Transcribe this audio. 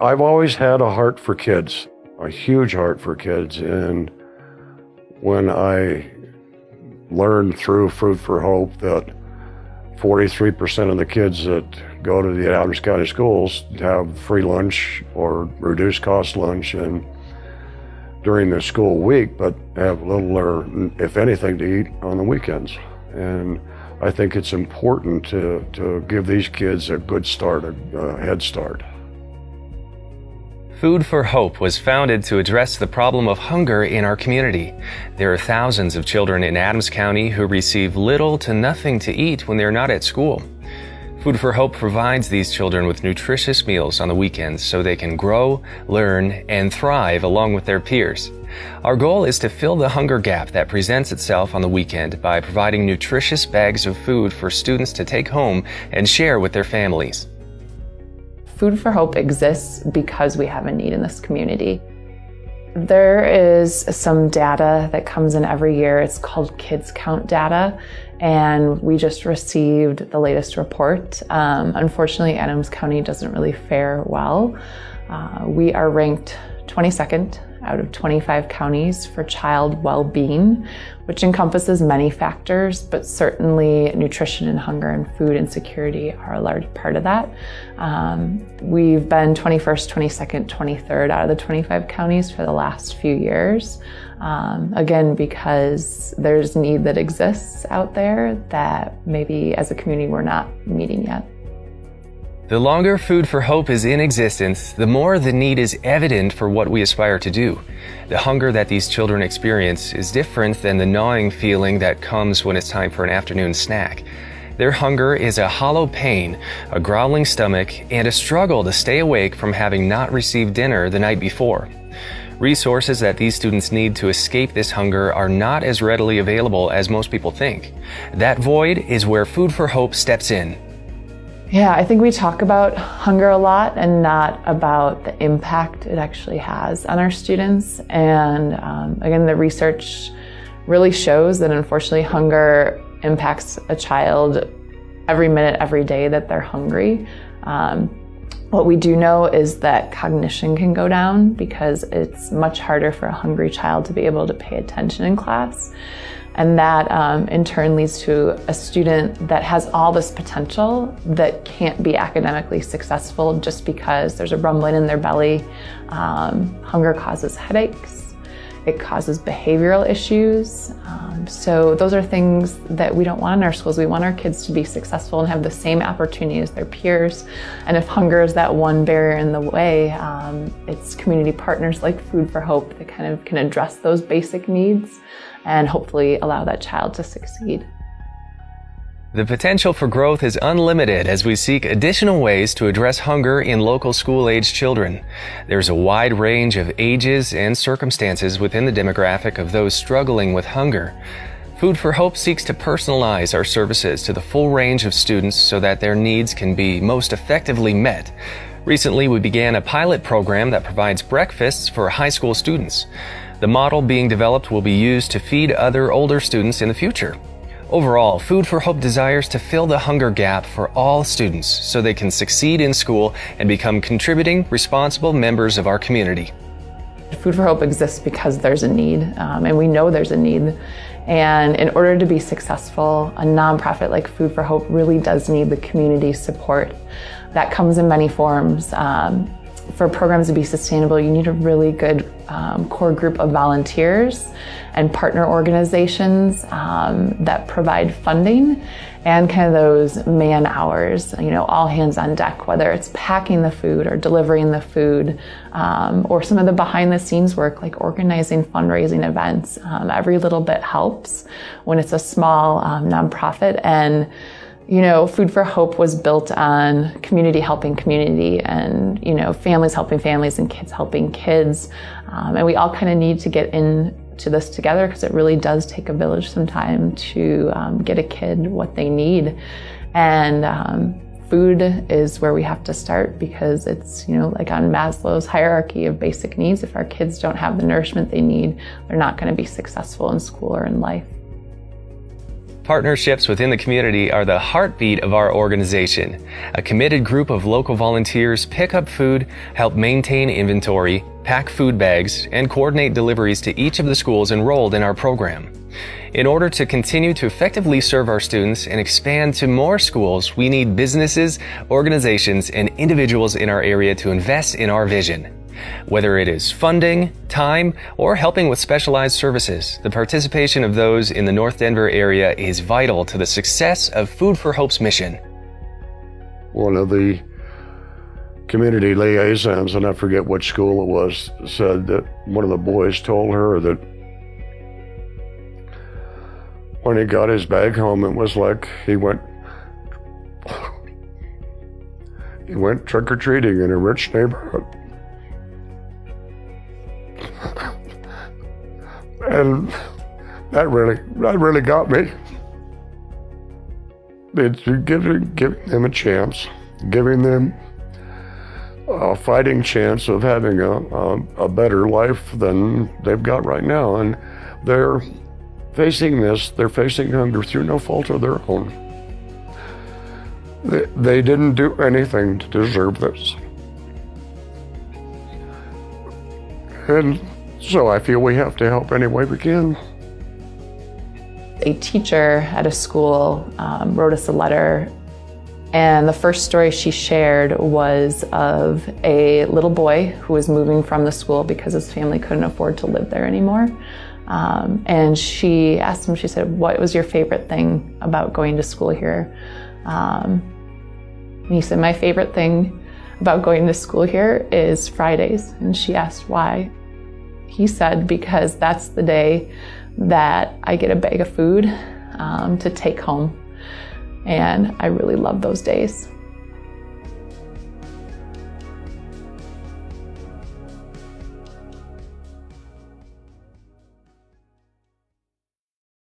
I've always had a heart for kids, a huge heart for kids. And when I learned through Food for Hope that 43% of the kids that go to the Adams County schools have free lunch or reduced cost lunch and during the school week, but have little or if anything to eat on the weekends. And I think it's important to give these kids a good start, a head start. Food for Hope was founded to address the problem of hunger in our community. There are thousands of children in Adams County who receive little to nothing to eat when they're not at school. Food for Hope provides these children with nutritious meals on the weekends so they can grow, learn, and thrive along with their peers. Our goal is to fill the hunger gap that presents itself on the weekend by providing nutritious bags of food for students to take home and share with their families. Food for Hope exists because we have a need in this community. There is some data that comes in every year. It's called Kids Count data, and we just received the latest report. Unfortunately, Adams County doesn't really fare well. We are ranked 22nd out of 25 counties for child well-being, which encompasses many factors, but certainly nutrition and hunger and food insecurity are a large part of that. We've been 21st, 22nd, 23rd out of the 25 counties for the last few years. Again, because there's need that exists out there that maybe as a community we're not meeting yet. The longer Food for Hope is in existence, the more the need is evident for what we aspire to do. The hunger that these children experience is different than the gnawing feeling that comes when it's time for an afternoon snack. Their hunger is a hollow pain, a growling stomach, and a struggle to stay awake from having not received dinner the night before. Resources that these students need to escape this hunger are not as readily available as most people think. That void is where Food for Hope steps in. Yeah, I think we talk about hunger a lot and not about the impact it actually has on our students. And again, the research really shows that unfortunately hunger impacts a child every minute, every day that they're hungry. What we do know is that cognition can go down because it's much harder for a hungry child to be able to pay attention in class. And that in turn leads to a student that has all this potential that can't be academically successful just because there's a rumbling in their belly. Hunger causes headaches. It causes behavioral issues. So those are things that we don't want in our schools. We want our kids to be successful and have the same opportunity as their peers. And if hunger is that one barrier in the way, it's community partners like Food for Hope that kind of can address those basic needs and hopefully allow that child to succeed. The potential for growth is unlimited as we seek additional ways to address hunger in local school-aged children. There's a wide range of ages and circumstances within the demographic of those struggling with hunger. Food for Hope seeks to personalize our services to the full range of students so that their needs can be most effectively met. Recently, we began a pilot program that provides breakfasts for high school students. The model being developed will be used to feed other older students in the future. Overall, Food for Hope desires to fill the hunger gap for all students so they can succeed in school and become contributing, responsible members of our community. Food for Hope exists because there's a need, and we know there's a need. And in order to be successful, a nonprofit like Food for Hope really does need the community support. That comes in many forms. For programs to be sustainable, you need a really good core group of volunteers and partner organizations that provide funding and kind of those man hours, all hands on deck, whether it's packing the food or delivering the food, or some of the behind the scenes work like organizing fundraising events. Every little bit helps when it's a small nonprofit. And Food for Hope was built on community helping community and, families helping families and kids helping kids. And we all kind of need to get into this together because it really does take a village sometime to get a kid what they need. And food is where we have to start because it's, like on Maslow's hierarchy of basic needs. If our kids don't have the nourishment they need, they're not going to be successful in school or in life. Partnerships within the community are the heartbeat of our organization. A committed group of local volunteers pick up food, help maintain inventory, pack food bags, and coordinate deliveries to each of the schools enrolled in our program. In order to continue to effectively serve our students and expand to more schools, we need businesses, organizations, and individuals in our area to invest in our vision. Whether it is funding, time, or helping with specialized services, the participation of those in the North Denver area is vital to the success of Food for Hope's mission. One of the community liaisons, and I forget which school it was, said that one of the boys told her that when he got his bag home, it was like he went trick-or-treating in a rich neighborhood. And that really got me. It's giving them a chance, giving them a fighting chance of having a better life than they've got right now. And they're facing hunger through no fault of their own. They didn't do anything to deserve this. And so I feel we have to help any way we can. A teacher at a school wrote us a letter, and the first story she shared was of a little boy who was moving from the school because his family couldn't afford to live there anymore. And she asked him, she said, "What was your favorite thing about going to school here?" And he said, "My favorite thing about going to school here is Fridays." And she asked why. He said, "Because that's the day that I get a bag of food to take home. And I really love those days."